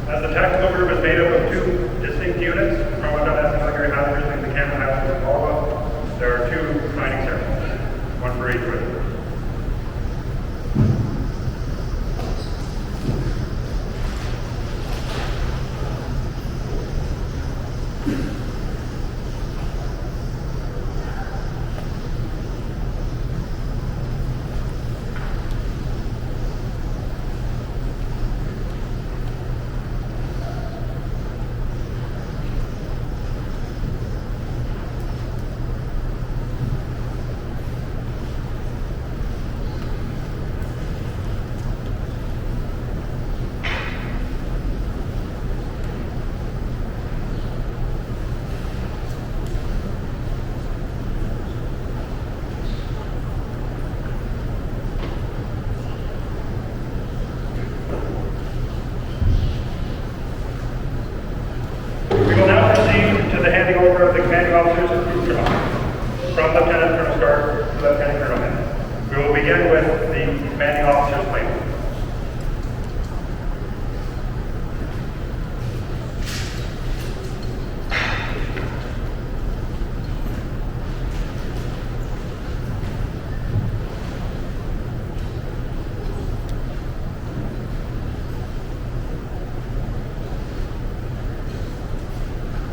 As the tactical group is made up of two distinct units from the Dundas Glengarry Highlanders and the Cameron Highlanders of Ottawa, there are two signing ceremonies, one for each group. Over of the commanding officers of Group Job, from Lieutenant Colonel Scharf to Lieutenant Colonel Hendy. We will begin with the commanding officer's label.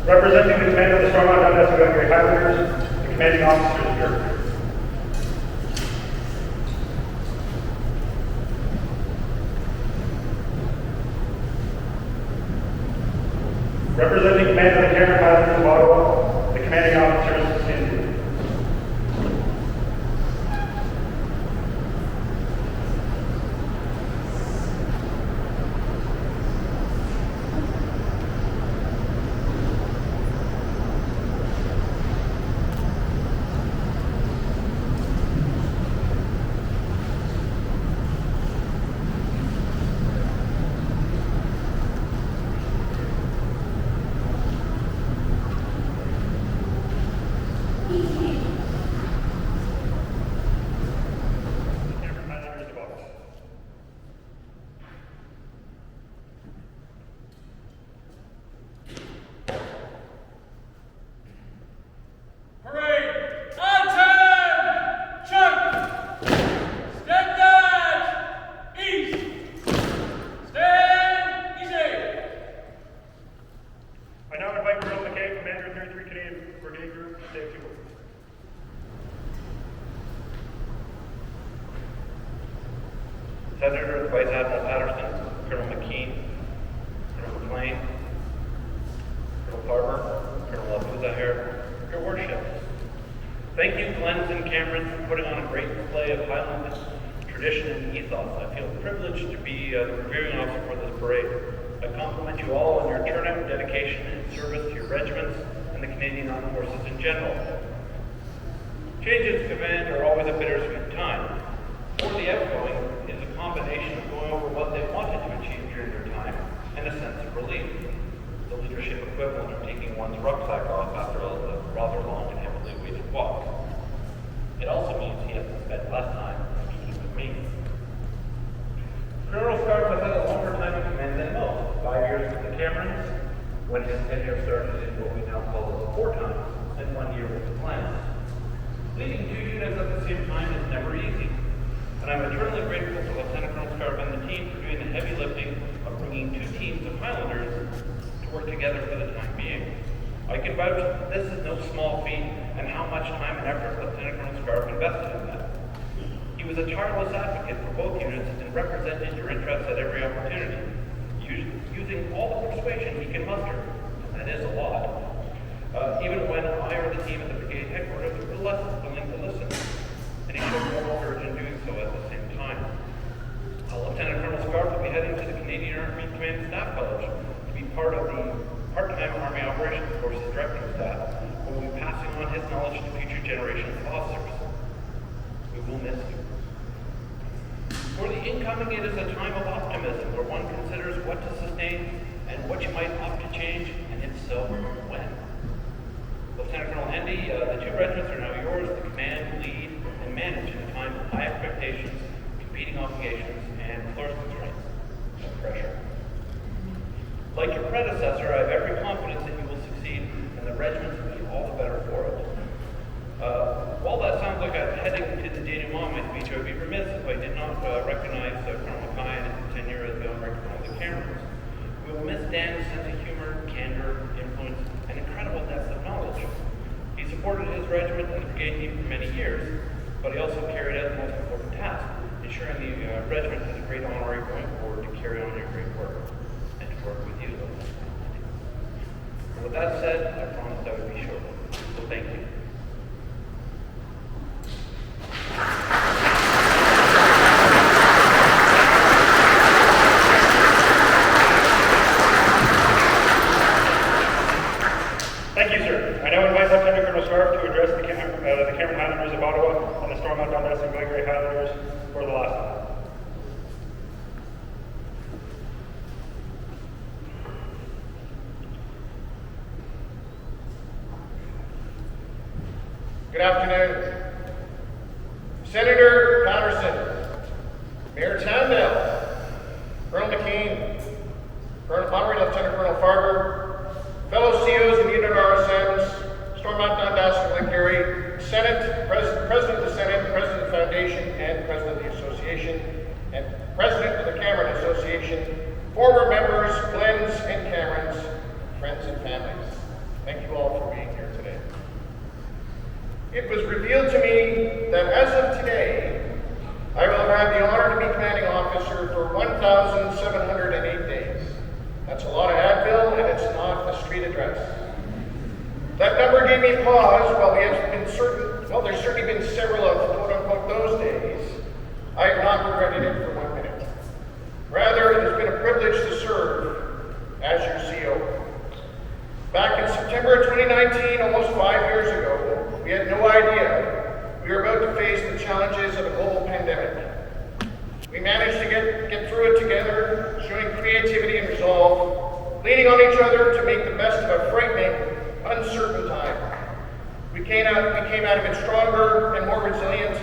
Representing the commander of the Stormont Dundas Glengarry Highlanders, the commanding officer's bureau. Representing the commander of the Cameron Highlanders of Ottawa, the commanding officer's Hendy. Your Worship. Thank you, Glens and Cameron, for putting on a great display of Highland tradition and ethos. I feel privileged to be the reviewing officer for this parade. I compliment you all on your turnout, dedication, and service to your regiments and the Canadian Armed Forces in general. Changes of command are always a bittersweet time. For the outgoing is a combination of going over what they wanted to achieve during their time and a sense of relief. The leadership equivalent of taking one's rucksack off after a rather long and heavily weighted walk. It also means he has to spend less time meeting with me. Colonel Scharf has had a longer time in command than most, 5 years with the Camerons, when his tenure started in what we now call as 4 times, and 1 year with the Glens. Leading 2 units at the same time is never easy, and I'm eternally grateful to Lieutenant Colonel Scharf and the team for doing the heavy lifting of bringing 2 teams of Highlanders to work together for the time being. I can vouch that this is no small feat, and how much time and effort Lieutenant Colonel Scharf invested in that. He was a tireless advocate for both units and represented your interests at every opportunity, using all the persuasion he can muster, and that is a lot. Even when I or the team at the brigade headquarters were less willing to listen, and he showed moral courage in doing so at the same time. Lieutenant Colonel Scharf will be heading to the Canadian Army Command Staff College to be part of the part-time Army Operations Forces directing staff, who will be passing on his knowledge to future generations of officers. We will miss you. For the incoming, it is a time of optimism where one considers what to sustain and what you might opt to change, and if so, when. Lieutenant Colonel Hendy, the 2 regiments are now yours to command, lead, and manage in a time of high expectations, competing obligations, and resource constraints and pressure. Like your predecessor, I have every confidence that you will succeed, and the regiments will be all the better for it. While that sounds like I'm heading to the denouement of my speech, I would be remiss if I did not recognize Colonel Mackay and his tenure as the Director of the Camerons. We will miss Dan's sense of humor, candor, influence, and incredible depth of knowledge. He supported his regiment and the brigade team for many years, but he also carried out the most important task, ensuring the regiment has a great honorary going forward to carry on your great work, and to work with you. With that said, I promised I would be short, so thank you. Thank you, sir. I now invite Lieutenant Colonel Scharf to address the Cameron Highlanders of Ottawa and the Stormont, Dundas Glengarry Highlanders for the last time. Good afternoon. Senator Patterson, Mayor Towndale, Colonel McKean, Honorary Lieutenant Colonel Farber, fellow COs and unit RSMs, Stormont, Dundas Glengarry, Senate, President of the Senate, President of the Foundation, and President of the Association, and President of the Cameron Association, former members, Glens and Camerons, friends and families. Thank you all for being here today. It was revealed to me that as of today, I will have the honor to be commanding officer for 1,708 days. That's a lot of Advil, and it's not a street address. That number gave me pause. While there's certainly been several of quote-unquote those days, I have not regretted it for 1 minute. Rather, it has been a privilege to serve as your CO. Back in September of 2019, almost 5 years ago, we had no idea we were about to face the challenges of a global pandemic. We managed to get through it together, showing creativity and resolve, leaning on each other to make the best of a frightening, uncertain time. We came out of it stronger and more resilient,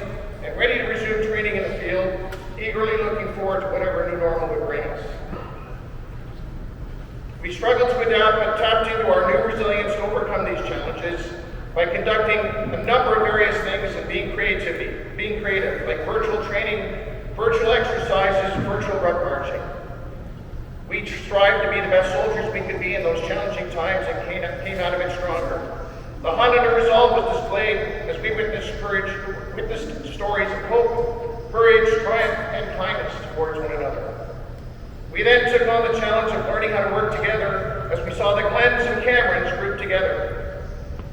and ready to resume training in the field, eagerly looking forward to whatever new normal would bring us. We struggled to adapt, but tapped into our new resilience to overcome these challenges by conducting a number of various things and being creative, like virtual training, virtual exercises, virtual ruck marching. We strived to be the best soldiers we could be in those challenging times and came out of it stronger. The Highlander resolve was displayed as we witnessed stories of hope, courage, triumph, and kindness towards one another. We then took on the challenge of learning how to work together as we saw the Glens and Camerons group together.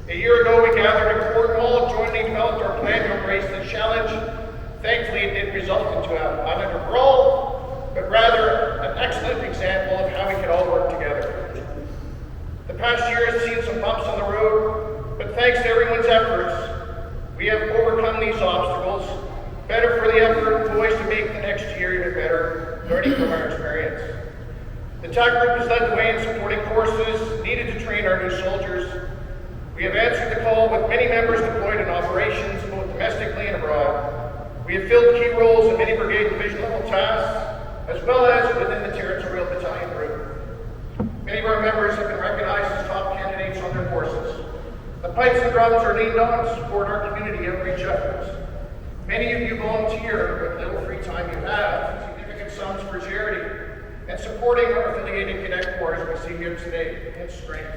A year ago, we gathered in Cornwall, jointly developed our plan to embrace the challenge. Thankfully, it didn't result into a Highlander brawl, but rather an excellent example of how we can all work together. The past year has seen some bumps on the road, but thanks to everyone's efforts, we have overcome these obstacles. Better for the effort, poised to make the next year even better, learning from our experience. The TAC group has led the way in supporting courses needed to train our new soldiers. We have answered the call with many members deployed in operations, both domestically and abroad. We have filled key roles in many brigade division level tasks, as well as within the territorial battalion group. Many of our members have been recognized as top candidates on their courses. The pipes and drums are leaned on to support our community outreach efforts. Many of you volunteer with little free time you have, significant sums for charity, and supporting our affiliated cadet corps as we see here today in strength,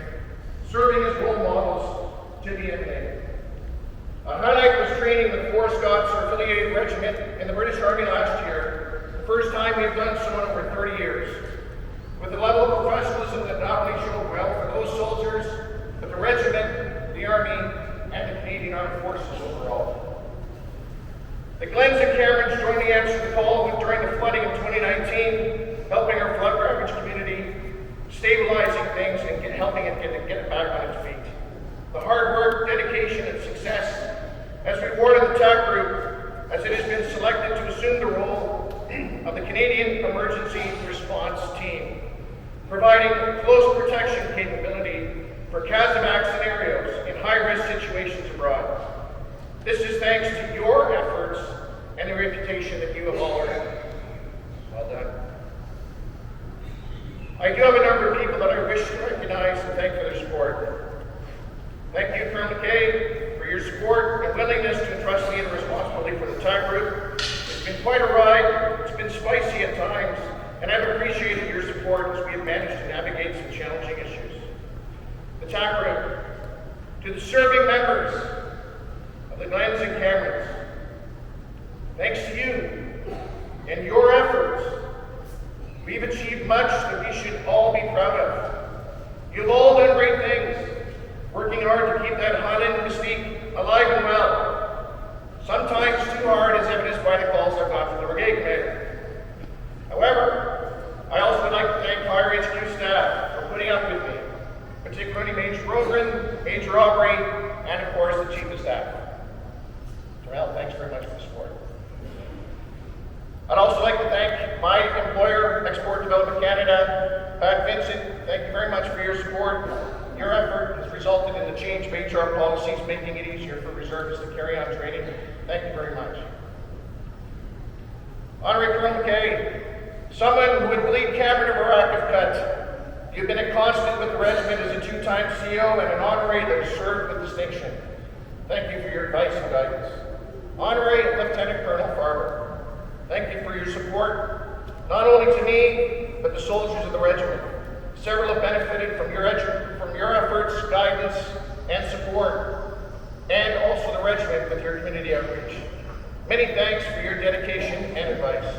serving as role models to the MA. A highlight was training with 4 Scots, our affiliated regiment in the British Army last year, the first time we've done so in over 30 years. With a level of professionalism that not only showed well for those soldiers, but the regiment, the Army, and the Canadian Armed Forces overall. The Glens and Camerons jointly answered the call during the flooding of 2019, helping our flood ravaged community, stabilizing things and helping it get it back on its feet. The hard work, dedication, and success has rewarded the TAC group as it has been selected to assume the role of the Canadian Emergency Response Team, providing close protection capability for CASEVAC scenarios in high-risk situations abroad. This is thanks to your efforts and the reputation that you have all earned. Well done. I do have a number of people that I wish to recognize and thank for their support. Thank you, Colonel McKay, for your support and willingness to entrust me in the responsibility for the TAC group. It's been quite a ride, it's been spicy at times, and I've appreciated your support as we have managed to navigate some challenging issues. The TAC group, to the serving members of the Glens and Camerons, thanks to you and your efforts, we've achieved much that we should all be proud of. You've all done great things, working hard to keep that Highland mystique alive and well. Sometimes too hard, as evidenced by the calls I've got from the brigade commander. However, I also would like to thank Fire HQ staff for putting up with me, particularly Major Rogren, Major Aubrey, and of course the Chief of Staff. Terrell, thanks very much for the support. I'd also like to thank my employer, Export Development Canada, Pat Vincent. Thank you very much for your support. Your effort has resulted in the change of HR policies, making it easier for reservists to carry on training. Thank you very much. Honorary Colonel McKay, someone who would bleed Cameron of our active cut. You've been a constant with the regiment as a 2-time CO and an honorary that has served with distinction. Thank you for your advice and guidance. Honorary Lieutenant Colonel Farber, thank you for your support, not only to me, but the soldiers of the regiment. Several have benefited from your efforts, guidance, and support, and also the regiment with your community outreach. Many thanks for your dedication and advice.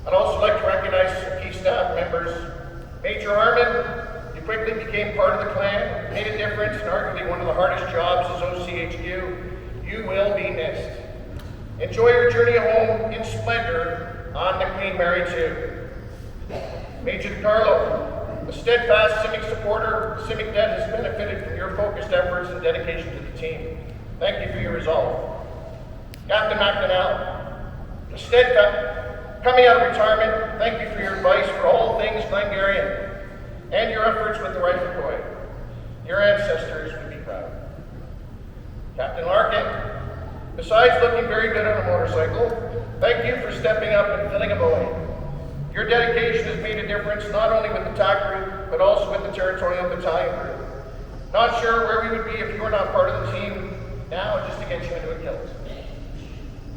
I'd also like to recognize some key staff members. Major Harmon, you quickly became part of the clan, made a difference in arguably one of the hardest jobs as OCHQ. You will be missed. Enjoy your journey home in splendor on the Queen Mary II. Major DiCarlo, a steadfast civic supporter, civic debt has benefited from your focused efforts and dedication to the team. Thank you for your resolve. Captain McDonnell, a steadfast, coming out of retirement, thank you for your advice for all things Glengarryan and your efforts with the Rifle Corps. Your ancestors would be proud. Captain Larkin, besides looking very good on a motorcycle, thank you for stepping up and filling a void. Your dedication has made a difference not only with the TAC group, but also with the territorial battalion group. Not sure where we would be if you were not part of the team. Now, just to get you into a kilt.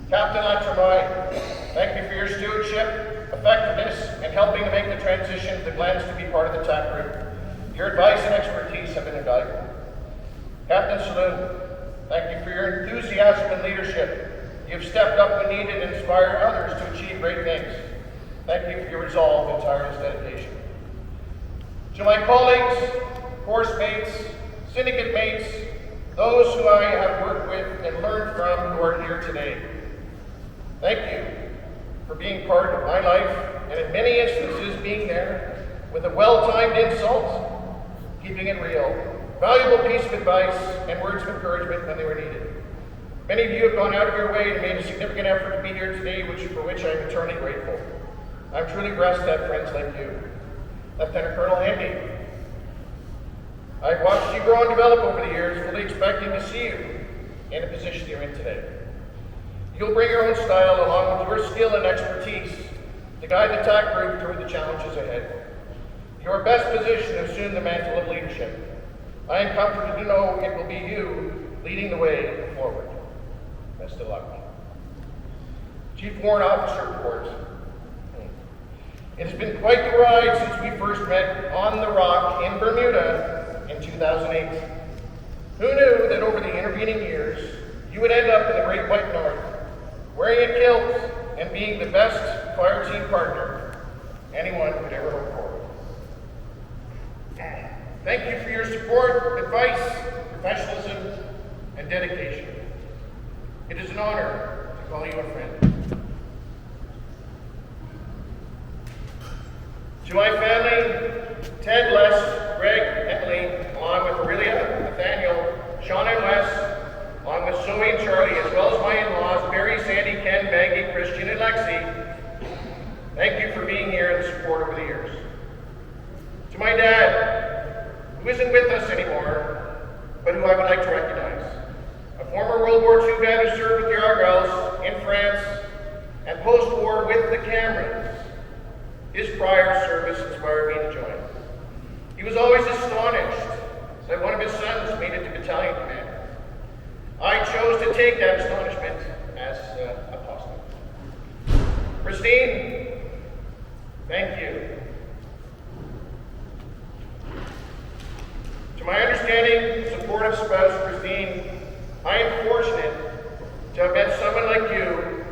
Captain Latremay, thank you for your stewardship, effectiveness, and helping to make the transition to the Glens to be part of the TAC group. Your advice and expertise have been invaluable. Captain Saloon, thank you for your enthusiasm and leadership. You've stepped up when needed and inspired others to achieve great things. Thank you for your resolve and tireless dedication. To my colleagues, course mates, those who I have worked with and learned from who are here today. Thank you for being part of my life, and in many instances being there with a well-timed insult, keeping it real, valuable piece of advice, and words of encouragement when they were needed. Many of you have gone out of your way and made a significant effort to be here today, for which I am eternally grateful. I'm truly blessed to have friends like you. Lieutenant Colonel Hendy, I've watched you grow and develop over the years, fully expecting to see you in the position you're in today. You'll bring your own style along with your skill and expertise to guide the TAC group through the challenges ahead. You're best positioned to assume the mantle of leadership. I am comforted to know it will be you leading the way forward. Best of luck. Chief Warrant Officer Report. It has been quite the ride since we first met on the Rock in Bermuda in 2008. Who knew that over the intervening years, you would end up in the Great White North, wearing a kilt and being the best fire team partner anyone could ever hope for. Thank you for your support, advice, professionalism, and dedication. It is an honor to call you a friend. To my family, Ted, Les, Greg, Emily, along with Aurelia, Nathaniel, Sean and Wes, along with Zoe and Charlie, as well as my in-laws, Barry, Sandy, Ken, Maggie, Christian, and Lexi, thank you for being here and support over the years. To my dad, who isn't with us anymore, but who I would like to recognize. A former World War II vet who served with the Argylls in France and post-war with the Camerons. His prior service inspired me to join. He was always astonished that one of his sons made it to battalion command. I chose to take that astonishment as a positive. Christine, thank you. To my understanding, supportive spouse, Christine, I am fortunate to have met someone like you,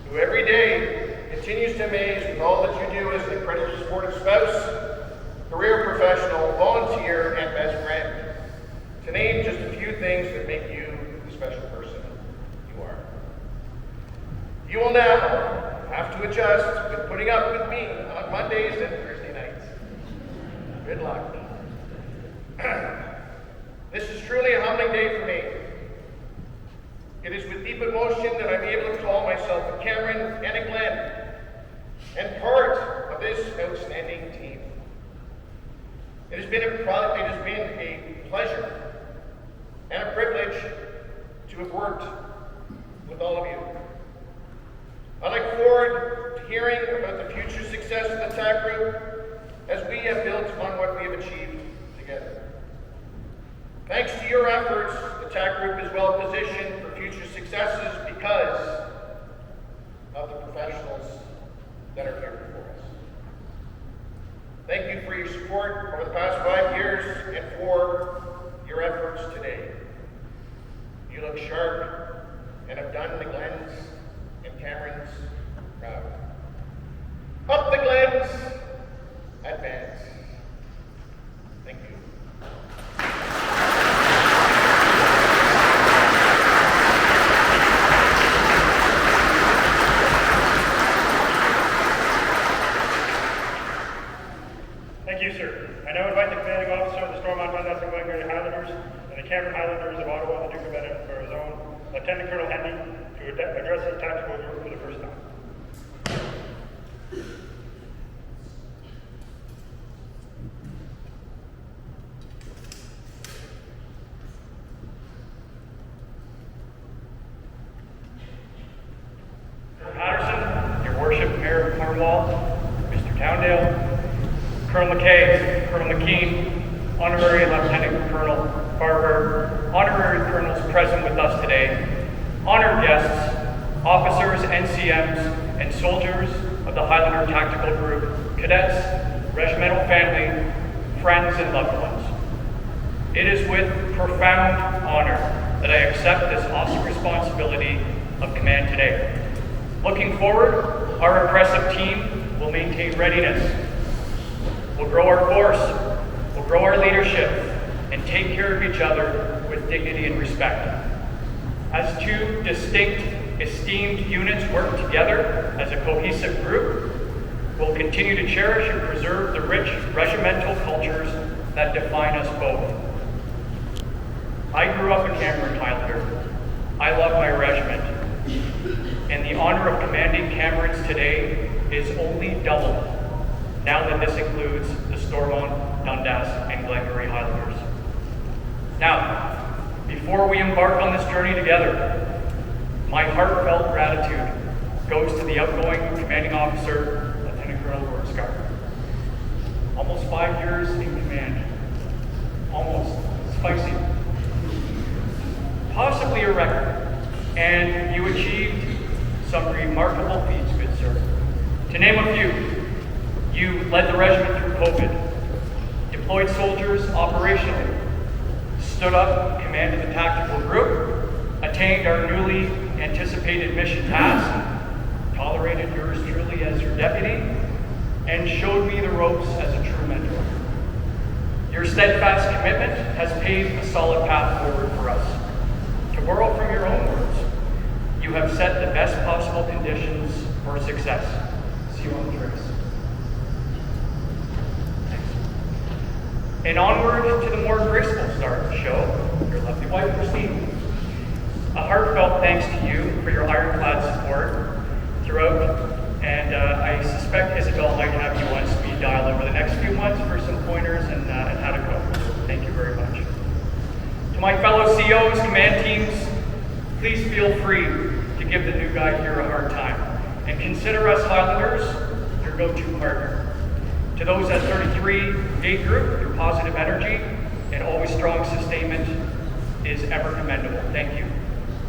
who every day continues to amaze with all that you do as an incredibly supportive spouse, career professional, volunteer, and best friend. To name just a few things that make you the special person you are. You will now have to adjust with putting up with me on Mondays and Thursday nights. Good luck. This is truly a humbling day for me. It is with deep emotion that I'm able to call myself a Cameron and a Glenn, and part of this outstanding team. It has been a pleasure and a privilege to have worked with all of you. I look forward to hearing about the future success of the TAC group as we have built on what we have achieved together. Thanks to your efforts, the TAC group is well positioned for future successes because of the professionals that are here before us. Thank you for your support over the past 5 years and for your efforts today. You look sharp and have done the Glens and Camerons proud. Up the Glens, advance. Thank you. Thank you, sir. I now invite the commanding officer of the Stormont Dundas Glengarry Highlanders and the Cameron Highlanders of Ottawa, the Duke of Edinburgh, for his own Lieutenant Colonel Hendy, to address the tactical group for the first time. Patterson, Your Worship, Mayor of Cornwall, Mr. Towndale, Colonel McKay, Colonel McKean, Honorary Lieutenant Colonel Farber, Honorary Colonels present with us today, honored guests, officers, NCMs, and soldiers of the Highlander Tactical Group, cadets, regimental family, friends, and loved ones. It is with profound honor that I accept this awesome responsibility of command today. Looking forward, our impressive team will maintain readiness. We'll grow our force, we'll grow our leadership, and take care of each other with dignity and respect. As two distinct, esteemed units work together as a cohesive group, we'll continue to cherish and preserve the rich regimental cultures that define us both. I grew up a Cameron Highlander. I love my regiment, and the honor of commanding Camerons today is only doubled now that this includes the Stormont, Dundas, and Glengarry Highlanders. Now, before we embark on this journey together, my heartfelt gratitude goes to the outgoing commanding officer, Lieutenant Colonel Scharf. Almost 5 years in command. Almost. Spicy. Possibly a record. And you achieved some remarkable feats, good sir. To name a few, you led the regiment through COVID, deployed soldiers operationally, stood up, commanded the tactical group, attained our newly anticipated mission task, tolerated yours truly as your deputy, and showed me the ropes as a true mentor. Your steadfast commitment has paved a solid path forward for us. To borrow from your own words, you have set the best possible conditions for success. See you on the trace. And onward to the more graceful start of the show, your lovely wife, Christine. A heartfelt thanks to you for your ironclad support throughout, and I suspect Isabel might have you on speed dial over the next few months for some pointers and how to go. Thank you very much. To my fellow COs, command teams, please feel free to give the new guy here a hard time, and consider us Highlanders your go-to partner. To those at 33 Brigade Group, your positive energy and always strong sustainment is ever commendable. Thank you.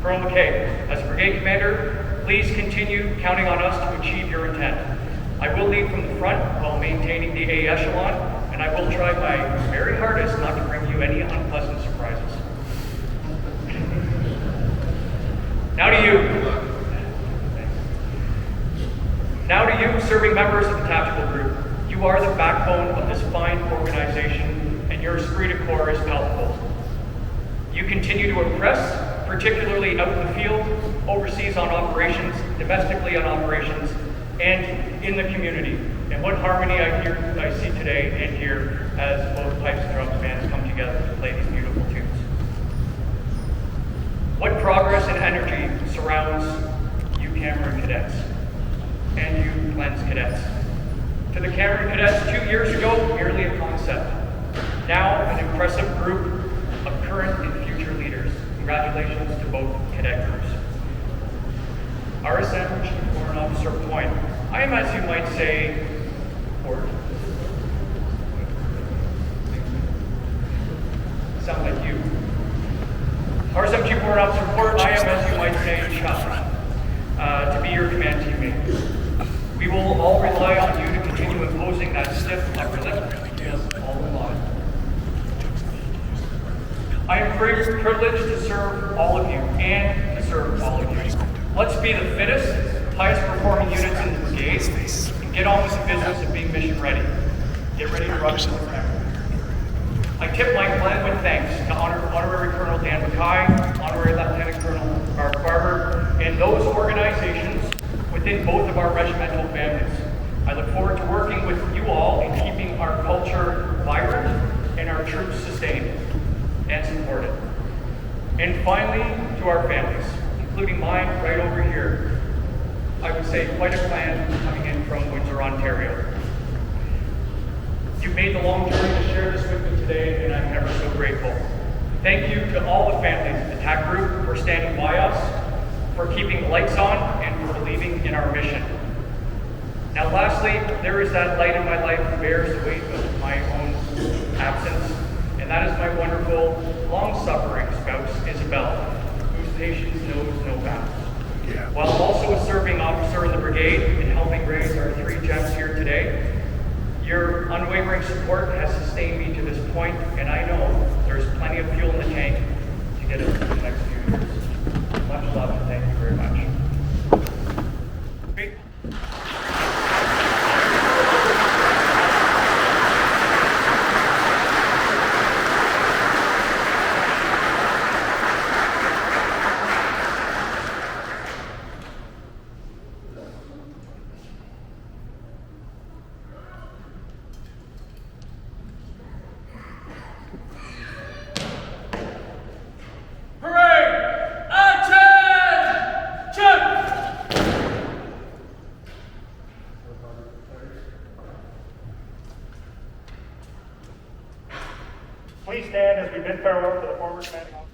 Colonel McKay, as a brigade commander, please continue counting on us to achieve your intent. I will lead from the front while maintaining the A echelon, and I will try my very hardest not to bring you any unpleasant surprises. Now to you, serving members of the tactical group. You are the backbone of this fine organization, and your esprit de corps is palpable. You continue to impress, particularly out in the field, overseas on operations, domestically on operations, and in the community. And what harmony I see today and here as both pipes and drums bands come together to play these beautiful tunes. What progress and energy surrounds you Cameron cadets and you Glens cadets. To the Cameron cadets 2 years ago, merely a concept. Now an impressive group of current and future leaders. Congratulations to both cadet groups. RSM Chief Warrant Officer Point. I am, as you might say, bored. Sound like you. RSM Chief Warrant Officer Point, I am, as you might say, shocked to be your command teammate. We will all rely on you to continue imposing that stiff upper lip all along. I am privileged to serve all of you and to serve all of you. Let's be the fittest, highest performing units in the brigade and get on with the business of being mission ready. Get ready to rock and roll. I tip my Glen with thanks to Honorary Colonel Dan McKay, Honorary Lieutenant Colonel Mark Barber, and those organizations within both of our regimental families. I look forward to working with you all in keeping our culture vibrant and our troops sustained and supported. And finally, to our families, including mine right over here, I would say quite a clan coming in from Windsor, Ontario. You've made the long journey to share this with me today, and I'm ever so grateful. Thank you to all the families of the TAC Group for standing by us, for keeping the lights on, and for believing in our mission. Now lastly, there is that light in my life who bears the weight of my own absence, and that is my wonderful, long-suffering spouse, Isabel, whose patience knows no bounds. While also a serving officer in the brigade and helping raise our 3 gems here today, your unwavering support has sustained me to this point, and I know there's plenty of fuel in the tank to get us through the next few years. Much love, and thank you very much. bid farewell to the former commanding officer.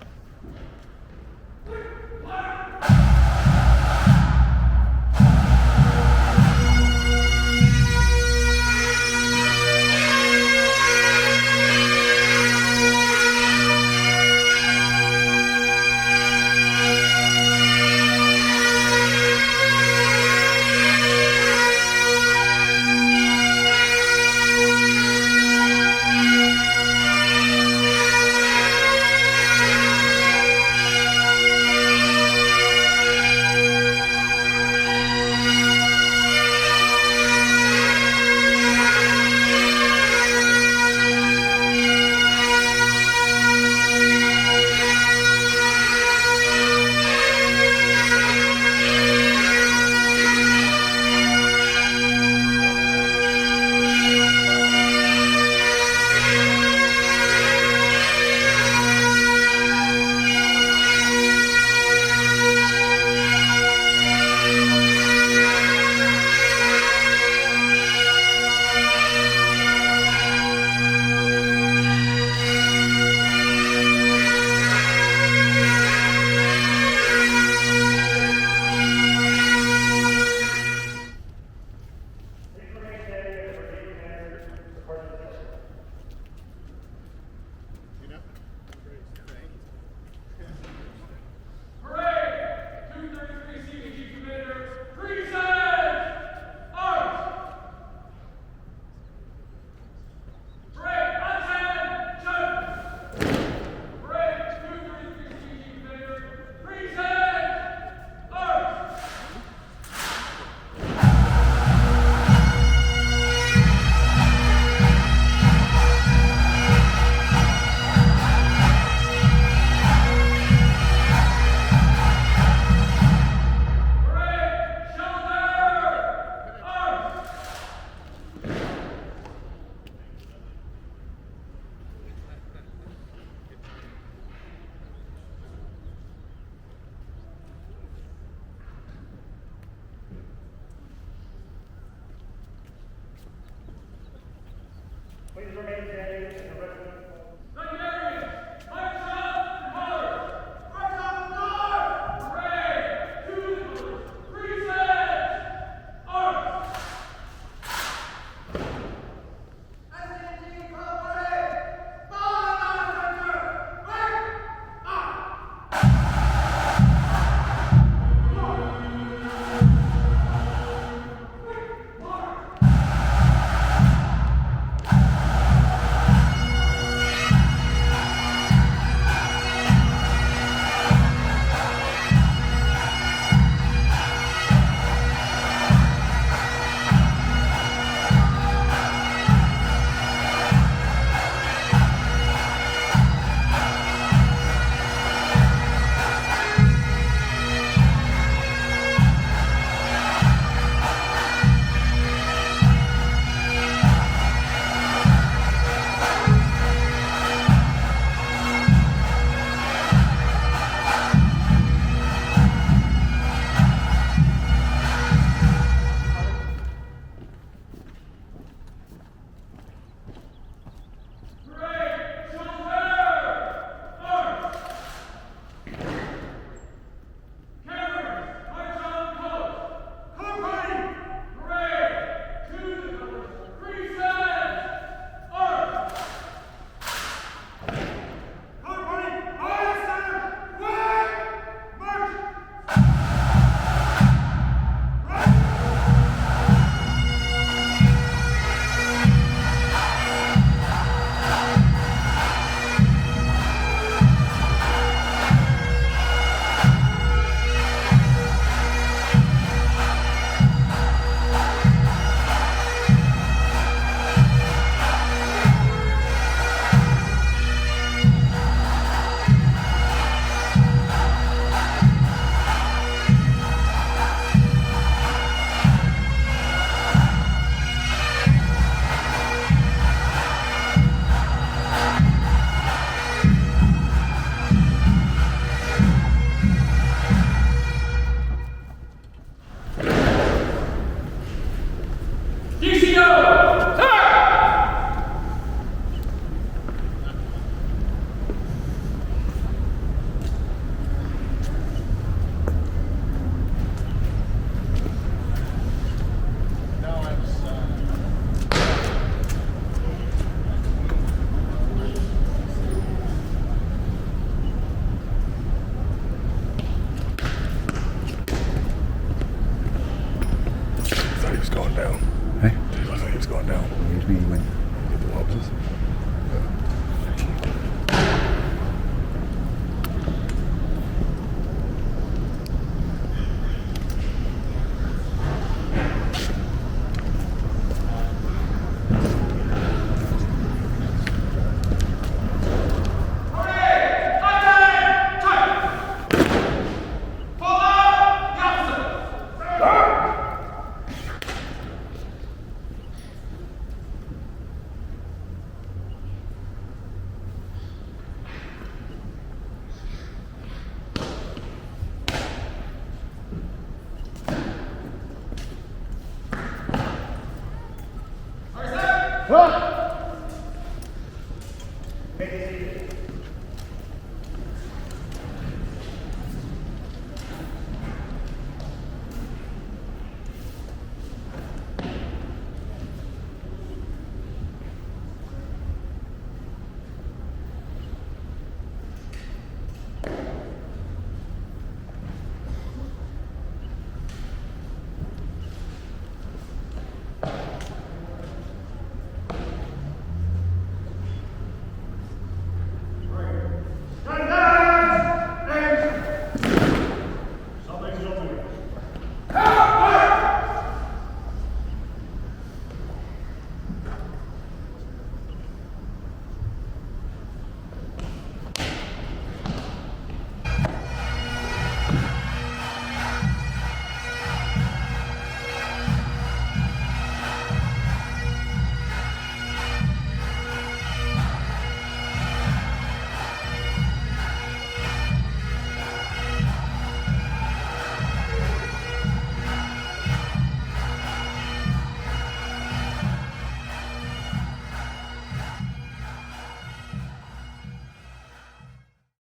Huh?